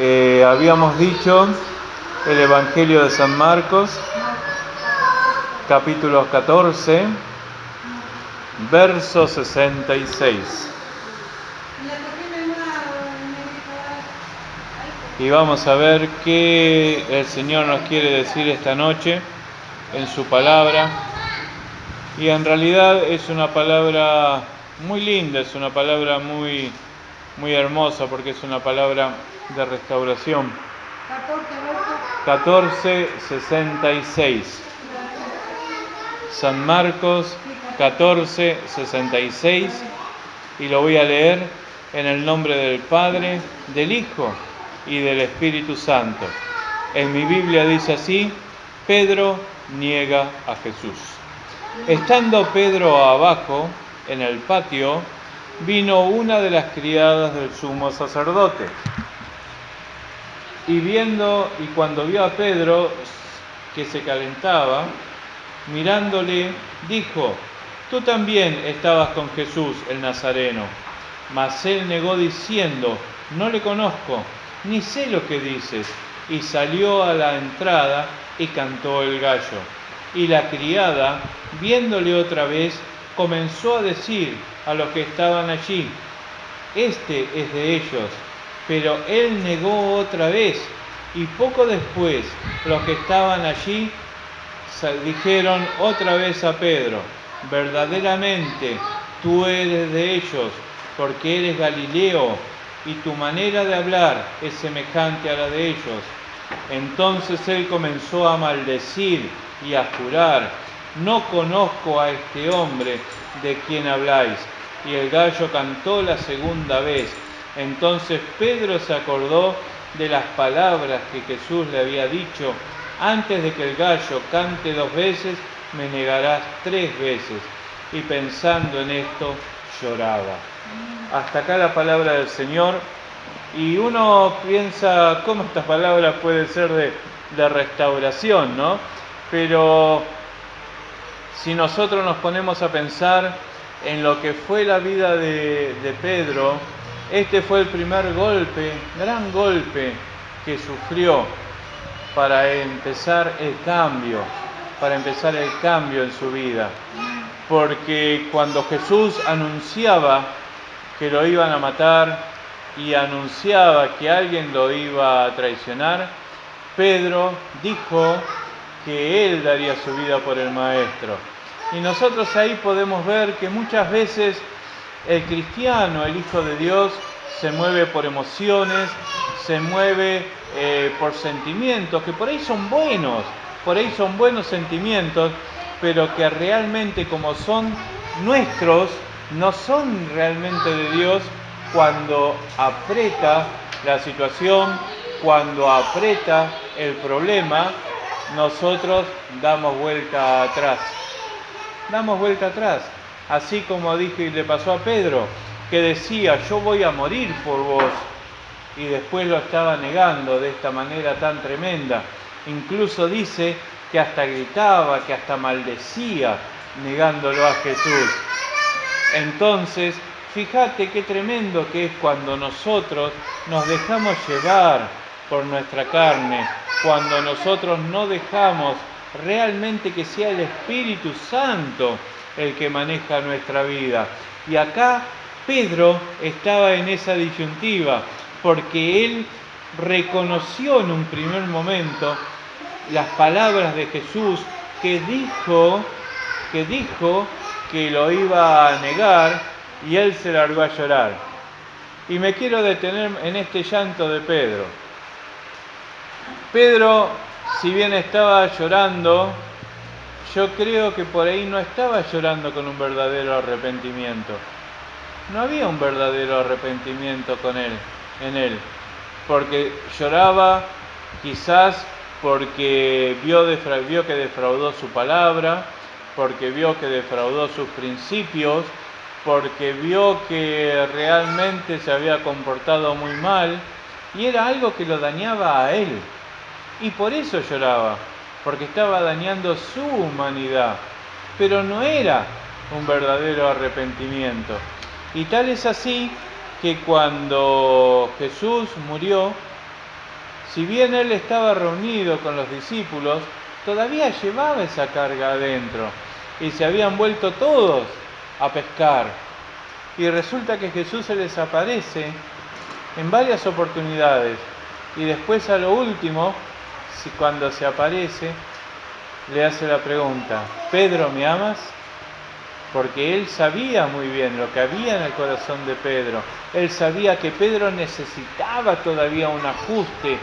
Habíamos dicho el Evangelio de San Marcos, capítulo 14, verso 66. Y vamos a ver qué el Señor nos quiere decir esta noche en su palabra. Y en realidad es una palabra muy linda, es una palabra muy hermosa, porque es una palabra de restauración. 14:66. San Marcos 14:66, y lo voy a leer en el nombre del Padre, del Hijo y del Espíritu Santo. En mi Biblia dice así: Pedro niega a Jesús. Estando Pedro abajo, en el patio, vino una de las criadas del sumo sacerdote. Y cuando vio a Pedro que se calentaba, mirándole, dijo: tú también estabas con Jesús el Nazareno. Mas él negó diciendo: no le conozco, ni sé lo que dices. Y salió a la entrada y cantó el gallo. Y la criada, viéndole otra vez, comenzó a decir a los que estaban allí: este es de ellos. Pero él negó otra vez. Y poco después, los que estaban allí dijeron otra vez a Pedro: verdaderamente tú eres de ellos, porque eres Galileo, y tu manera de hablar es semejante a la de ellos. Entonces él comenzó a maldecir y a jurar: no conozco a este hombre de quien habláis. Y el gallo cantó la segunda vez. Entonces Pedro se acordó de las palabras que Jesús le había dicho: antes de que el gallo cante 2 veces, me negarás 3 veces. Y pensando en esto, lloraba. Hasta acá la palabra del Señor. Y uno piensa cómo esta palabra puede ser de restauración, ¿no? Pero si nosotros nos ponemos a pensar en lo que fue la vida de Pedro, este fue el primer golpe, gran golpe que sufrió para empezar el cambio en su vida. Porque cuando Jesús anunciaba que lo iban a matar y anunciaba que alguien lo iba a traicionar, Pedro dijo que él daría su vida por el Maestro. Y nosotros ahí podemos ver que muchas veces el cristiano, el Hijo de Dios, se mueve por emociones, se mueve por sentimientos, que por ahí son buenos sentimientos, pero que realmente, como son nuestros, no son realmente de Dios. Cuando aprieta la situación, cuando aprieta el problema, nosotros damos vuelta atrás. Así como dije y le pasó a Pedro, que decía: yo voy a morir por vos, y después lo estaba negando de esta manera tan tremenda. Incluso dice que hasta gritaba, que hasta maldecía, negándolo a Jesús. Entonces, fíjate qué tremendo que es cuando nosotros nos dejamos llevar por nuestra carne, cuando nosotros no dejamos realmente que sea el Espíritu Santo el que maneja nuestra vida. Y acá Pedro estaba en esa disyuntiva, porque él reconoció en un primer momento las palabras de Jesús, que dijo que lo iba a negar, y él se largó a llorar. Y me quiero detener en este llanto de Pedro. Pedro, si bien estaba llorando, yo creo que por ahí no estaba llorando con un verdadero arrepentimiento. No había un verdadero arrepentimiento en él, porque lloraba quizás porque vio que defraudó su palabra, porque vio que defraudó sus principios, porque vio que realmente se había comportado muy mal, y era algo que lo dañaba a él. Y por eso lloraba, porque estaba dañando su humanidad, pero no era un verdadero arrepentimiento. Y tal es así que cuando Jesús murió, Si bien él estaba reunido con los discípulos, todavía llevaba esa carga adentro y se habían vuelto todos a pescar. Y resulta que Jesús se les aparece en varias oportunidades y después a lo último, cuando se aparece, le hace la pregunta: ¿Pedro, me amas? Porque él sabía muy bien lo que había en el corazón de Pedro. Él sabía que Pedro necesitaba todavía un ajuste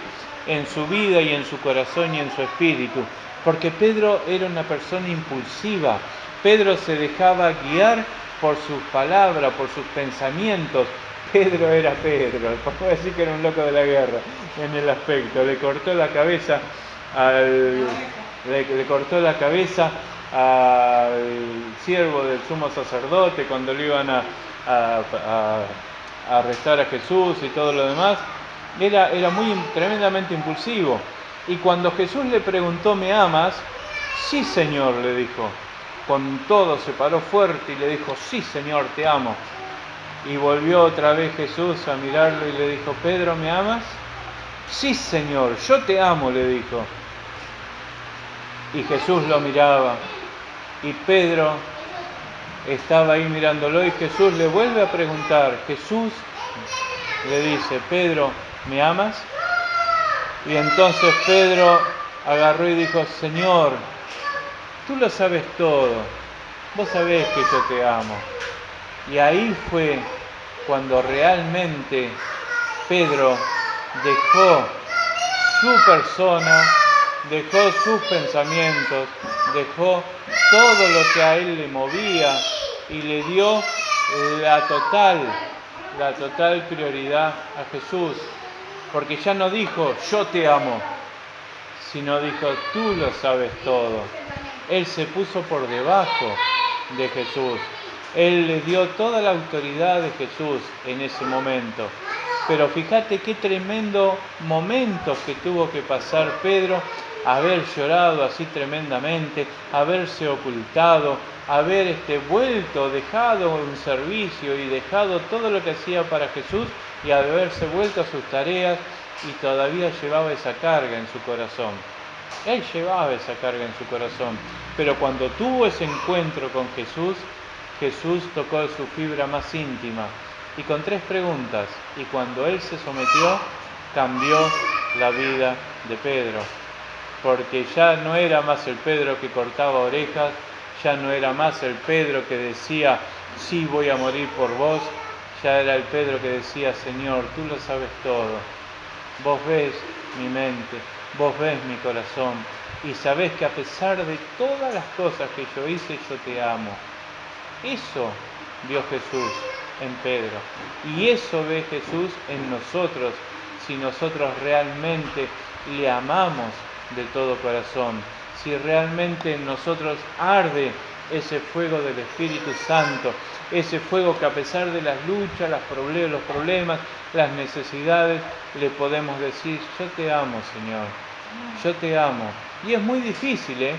en su vida y en su corazón y en su espíritu, porque Pedro era una persona impulsiva. Pedro se dejaba guiar por sus palabras, por sus pensamientos. Pedro era Pedro, podemos decir que era un loco de la guerra en el aspecto. Le cortó la cabeza le cortó la cabeza al siervo del sumo sacerdote cuando le iban a arrestar a Jesús y todo lo demás. Era tremendamente impulsivo. Y cuando Jesús le preguntó: ¿me amas? Sí, Señor, le dijo. Con todo se paró fuerte y le dijo: sí, Señor, te amo. Y volvió otra vez Jesús a mirarlo y le dijo: Pedro, ¿me amas? Sí, Señor, yo te amo, le dijo. Y Jesús lo miraba y Pedro estaba ahí mirándolo y Jesús le vuelve a preguntar. Jesús le dice: Pedro, ¿me amas? Y entonces Pedro agarró y dijo: Señor, tú lo sabes todo, vos sabés que yo te amo. Y ahí fue cuando realmente Pedro dejó su persona, dejó sus pensamientos, dejó todo lo que a él le movía y le dio la total prioridad a Jesús. Porque ya no dijo: yo te amo, sino dijo: tú lo sabes todo. Él se puso por debajo de Jesús. Él le dio toda la autoridad de Jesús en ese momento. Pero fíjate qué tremendo momento que tuvo que pasar Pedro, haber llorado así tremendamente, haberse ocultado, haber vuelto, dejado un servicio y dejado todo lo que hacía para Jesús y haberse vuelto a sus tareas, y todavía llevaba esa carga en su corazón. Él llevaba esa carga en su corazón, pero cuando tuvo ese encuentro con Jesús, Jesús tocó su fibra más íntima y con 3 preguntas, y cuando él se sometió, cambió la vida de Pedro, porque ya no era más el Pedro que cortaba orejas, ya no era más el Pedro que decía: sí, voy a morir por vos, ya era el Pedro que decía: Señor, tú lo sabes todo, vos ves mi mente, vos ves mi corazón, y sabés que a pesar de todas las cosas que yo hice, yo te amo. Eso vio Jesús en Pedro, y eso ve Jesús en nosotros, si nosotros realmente le amamos de todo corazón, si realmente en nosotros arde ese fuego del Espíritu Santo, ese fuego que a pesar de las luchas, los problemas, las necesidades, le podemos decir: yo te amo, Señor, yo te amo. Y es muy difícil,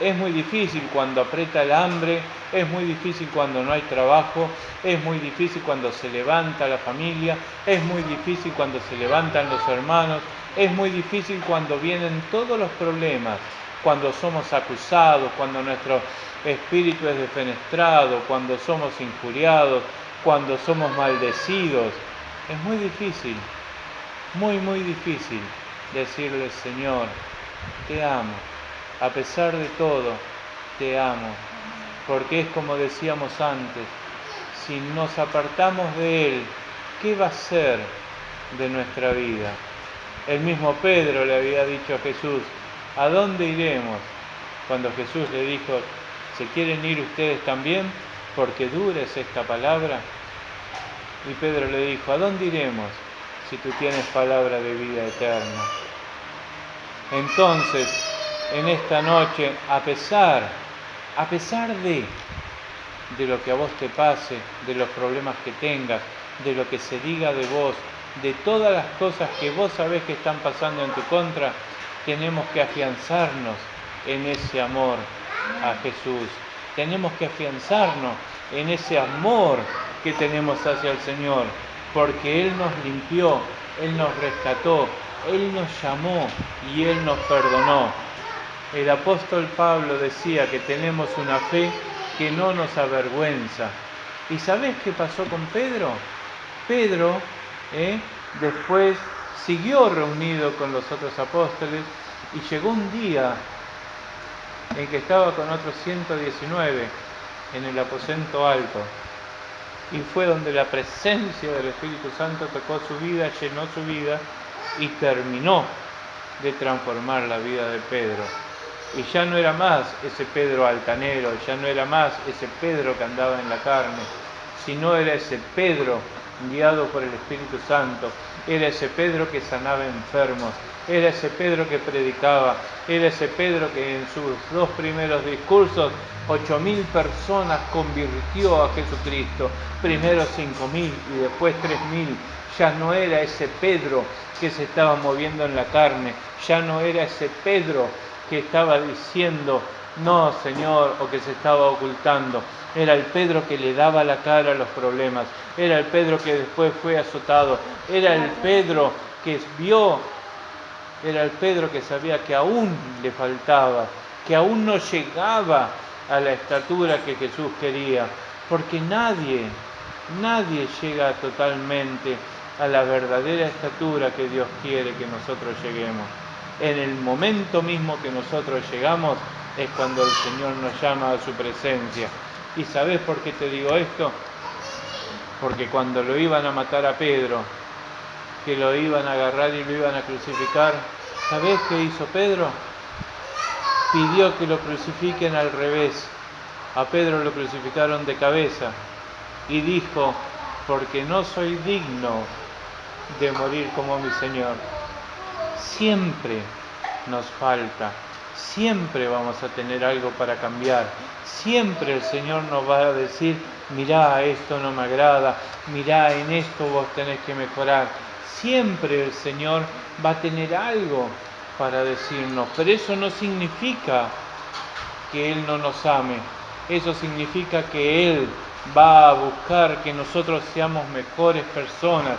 es muy difícil cuando aprieta el hambre, es muy difícil cuando no hay trabajo, es muy difícil cuando se levanta la familia, es muy difícil cuando se levantan los hermanos, es muy difícil cuando vienen todos los problemas, cuando somos acusados, cuando nuestro espíritu es defenestrado, cuando somos injuriados, cuando somos maldecidos. Es muy difícil, muy difícil decirle: Señor, te amo, a pesar de todo, te amo. Porque es como decíamos antes, si nos apartamos de Él, ¿qué va a ser de nuestra vida? El mismo Pedro le había dicho a Jesús: ¿a dónde iremos? Cuando Jesús le dijo: ¿se quieren ir ustedes también? Porque dura es esta palabra. Y Pedro le dijo: ¿a dónde iremos si tú tienes palabra de vida eterna? Entonces, en esta noche, a pesar de lo que a vos te pase, de los problemas que tengas, de lo que se diga de vos, de todas las cosas que vos sabés que están pasando en tu contra, tenemos que afianzarnos en ese amor a Jesús. Tenemos que afianzarnos en ese amor que tenemos hacia el Señor, porque Él nos limpió, Él nos rescató, Él nos llamó y Él nos perdonó. El apóstol Pablo decía que tenemos una fe que no nos avergüenza. ¿Y sabés qué pasó con Pedro? Pedro después siguió reunido con los otros apóstoles y llegó un día en que estaba con otros 119 en el aposento alto. Y fue donde la presencia del Espíritu Santo tocó su vida, llenó su vida y terminó de transformar la vida de Pedro. Y ya no era más ese Pedro altanero, ya no era más ese Pedro que andaba en la carne, sino era ese Pedro guiado por el Espíritu Santo, era ese Pedro que sanaba enfermos, era ese Pedro que predicaba, era ese Pedro que en sus 2 primeros discursos 8.000 personas convirtió a Jesucristo, primero 5.000 y después 3.000. Ya no era ese Pedro que se estaba moviendo en la carne, ya no era ese Pedro que estaba diciendo no, Señor, o que se estaba ocultando. Era el Pedro que le daba la cara a los problemas, era el Pedro que después fue azotado, era el Pedro que vio, era el Pedro que sabía que aún le faltaba, que aún no llegaba a la estatura que Jesús quería, porque nadie llega totalmente a la verdadera estatura que Dios quiere que nosotros lleguemos. En el momento mismo que nosotros llegamos es cuando el Señor nos llama a su presencia. ¿Y sabés por qué te digo esto? Porque cuando lo iban a matar a Pedro, que lo iban a agarrar y lo iban a crucificar, ¿sabés qué hizo Pedro? Pidió que lo crucifiquen al revés. A Pedro lo crucificaron de cabeza y dijo, porque no soy digno de morir como mi Señor. Siempre nos falta, siempre vamos a tener algo para cambiar, siempre el Señor nos va a decir, mirá, esto no me agrada, mirá, en esto vos tenés que mejorar. Siempre el Señor va a tener algo para decirnos, pero eso no significa que Él no nos ame, eso significa que Él va a buscar que nosotros seamos mejores personas,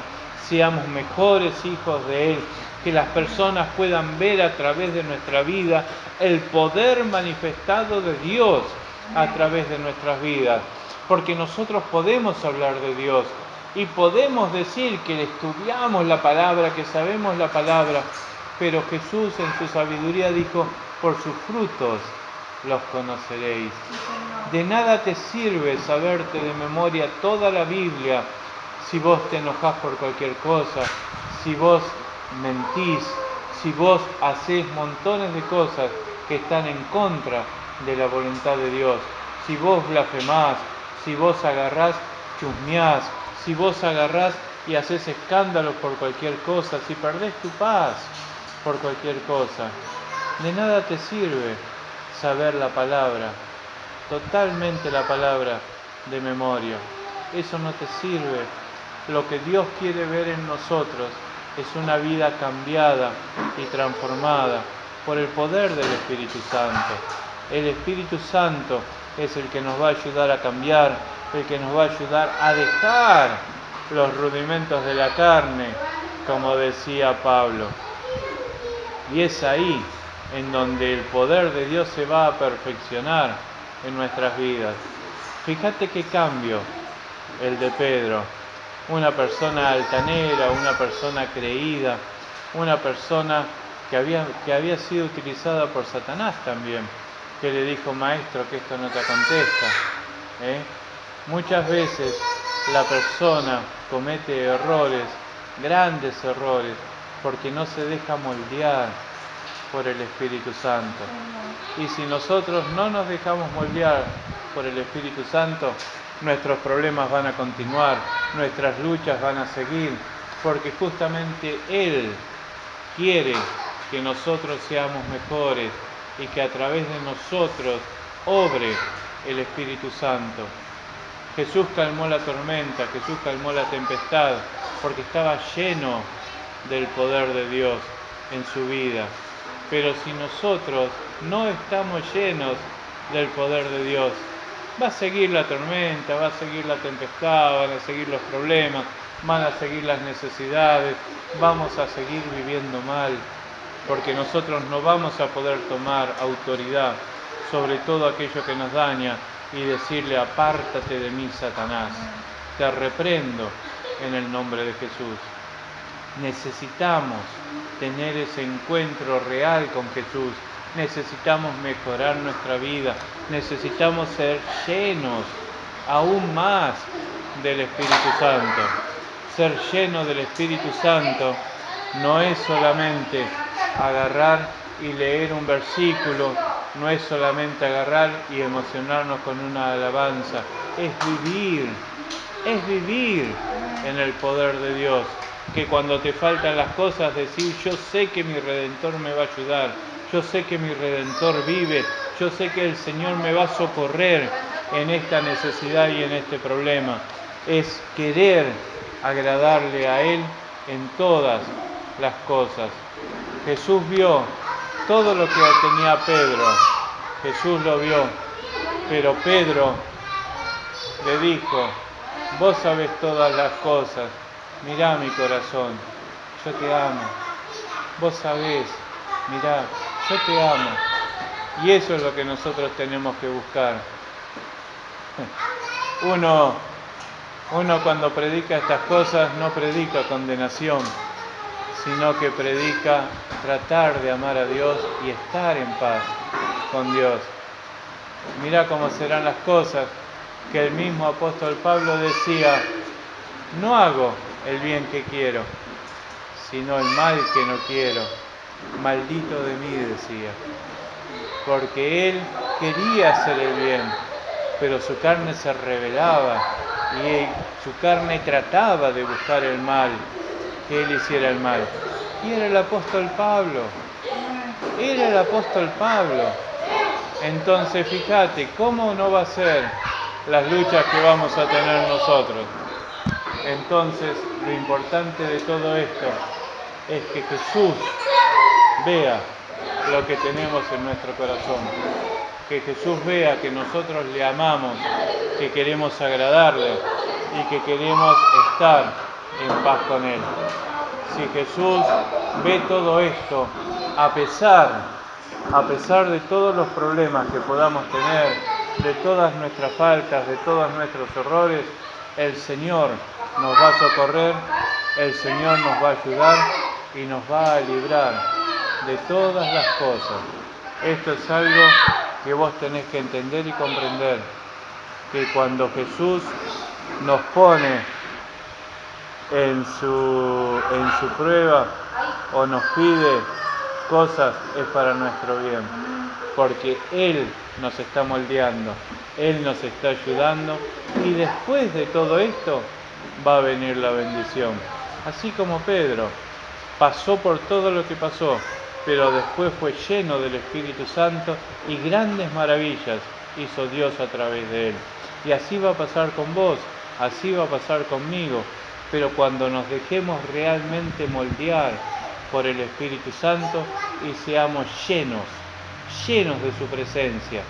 seamos mejores hijos de Él, que las personas puedan ver a través de nuestra vida el poder manifestado de Dios a través de nuestras vidas, porque nosotros podemos hablar de Dios y podemos decir que estudiamos la palabra, que sabemos la palabra, pero Jesús en su sabiduría dijo, por sus frutos los conoceréis. De nada te sirve saberte de memoria toda la Biblia si vos te enojás por cualquier cosa, si vos mentís, si vos hacés montones de cosas que están en contra de la voluntad de Dios, si vos blasfemás, si vos agarrás, chusmeás, si vos agarrás y haces escándalos por cualquier cosa, si perdés tu paz por cualquier cosa, de nada te sirve saber la palabra, totalmente la palabra de memoria. Eso no te sirve. Lo que Dios quiere ver en nosotros es una vida cambiada y transformada por el poder del Espíritu Santo. El Espíritu Santo es el que nos va a ayudar a cambiar, el que nos va a ayudar a dejar los rudimentos de la carne, como decía Pablo. Y es ahí en donde el poder de Dios se va a perfeccionar en nuestras vidas. Fíjate qué cambio el de Pedro. Una persona altanera, una persona creída, una persona que había sido utilizada por Satanás también, que le dijo, maestro, que esto no te acontezca. Muchas veces la persona comete errores, grandes errores, porque no se deja moldear por el Espíritu Santo. Y si nosotros no nos dejamos moldear por el Espíritu Santo, nuestros problemas van a continuar, nuestras luchas van a seguir, porque justamente Él quiere que nosotros seamos mejores y que a través de nosotros obre el Espíritu Santo. Jesús calmó la tormenta, Jesús calmó la tempestad, porque estaba lleno del poder de Dios en su vida. Pero si nosotros no estamos llenos del poder de Dios, Va a seguir la tormenta, va a seguir la tempestad, van a seguir los problemas, van a seguir las necesidades, vamos a seguir viviendo mal, porque nosotros no vamos a poder tomar autoridad sobre todo aquello que nos daña y decirle: apártate de mí, Satanás, te reprendo en el nombre de Jesús. Necesitamos tener ese encuentro real con Jesús, necesitamos mejorar nuestra vida, necesitamos ser llenos aún más del Espíritu Santo. Ser lleno del Espíritu Santo no es solamente agarrar y leer un versículo, no es solamente agarrar y emocionarnos con una alabanza, es vivir en el poder de Dios. Que cuando te faltan las cosas, decir: yo sé que mi Redentor me va a ayudar, yo sé que mi Redentor vive, yo sé que el Señor me va a socorrer en esta necesidad y en este problema. Es querer agradarle a Él en todas las cosas. Jesús vio todo lo que tenía Pedro, Jesús lo vio, pero Pedro le dijo: vos sabés todas las cosas, mirá mi corazón, yo te amo, vos sabés, mirá, yo te amo. Y eso es lo que nosotros tenemos que buscar. Uno cuando predica estas cosas no predica condenación, sino que predica tratar de amar a Dios y estar en paz con Dios. Mirá cómo serán las cosas, que el mismo apóstol Pablo decía: no hago el bien que quiero, sino el mal que no quiero. Maldito de mí, decía. Porque él quería hacer el bien, pero su carne se rebelaba y su carne trataba de buscar el mal, que él hiciera el mal. Y era el apóstol Pablo. Entonces fíjate, ¿cómo no va a ser las luchas que vamos a tener nosotros? Entonces, lo importante de todo esto es que Jesús vea lo que tenemos en nuestro corazón, que Jesús vea que nosotros le amamos, que queremos agradarle y que queremos estar en paz con Él. Si Jesús ve todo esto, a pesar de todos los problemas que podamos tener, de todas nuestras faltas, de todos nuestros errores, el Señor nos va a socorrer, el Señor nos va a ayudar y nos va a librar de todas las cosas. Esto es algo que vos tenés que entender y comprender, que cuando Jesús nos pone en su prueba o nos pide cosas, es para nuestro bien, porque Él nos está moldeando, Él nos está ayudando, y después de todo esto va a venir la bendición. Así como Pedro pasó por todo lo que pasó, pero después fue lleno del Espíritu Santo y grandes maravillas hizo Dios a través de él. Y así va a pasar con vos, así va a pasar conmigo, pero cuando nos dejemos realmente moldear por el Espíritu Santo y seamos llenos de su presencia.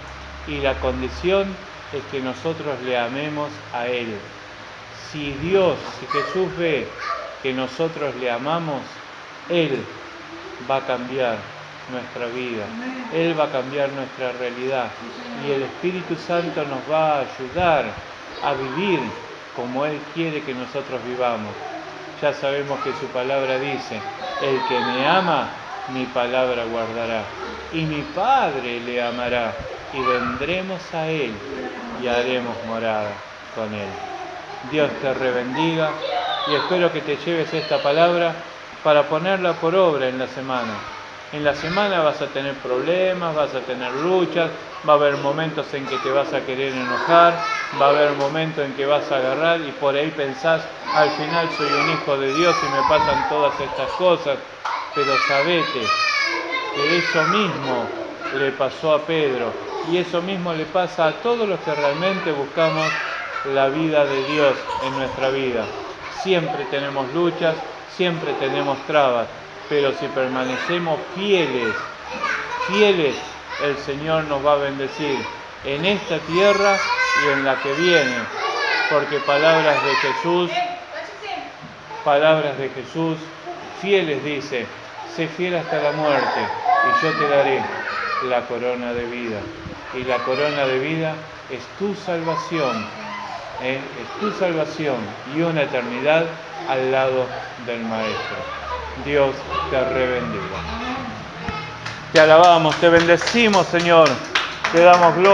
Y la condición es que nosotros le amemos a Él. Si Jesús ve que nosotros le amamos, Él va a cambiar nuestra vida, Él va a cambiar nuestra realidad y el Espíritu Santo nos va a ayudar a vivir como Él quiere que nosotros vivamos. Ya sabemos que su palabra dice: el que me ama, mi palabra guardará, y mi Padre le amará, y vendremos a Él y haremos morada con Él. Dios te rebendiga y espero que te lleves esta palabra para ponerla por obra en la semana. En la semana vas a tener problemas, vas a tener luchas, va a haber momentos en que te vas a querer enojar, va a haber momentos en que vas a agarrar y por ahí pensás: al final soy un hijo de Dios y me pasan todas estas cosas. Pero sabete que eso mismo le pasó a Pedro y eso mismo le pasa a todos los que realmente buscamos la vida de Dios en nuestra vida. Siempre tenemos luchas, siempre tenemos trabas, pero si permanecemos fieles, el Señor nos va a bendecir en esta tierra y en la que viene, porque palabras de Jesús, fieles dice, sé fiel hasta la muerte y yo te daré la corona de vida. Y la corona de vida es tu salvación, es tu salvación y una eternidad al lado del Maestro. Dios te rebendiga. Te alabamos, te bendecimos, Señor, te damos gloria.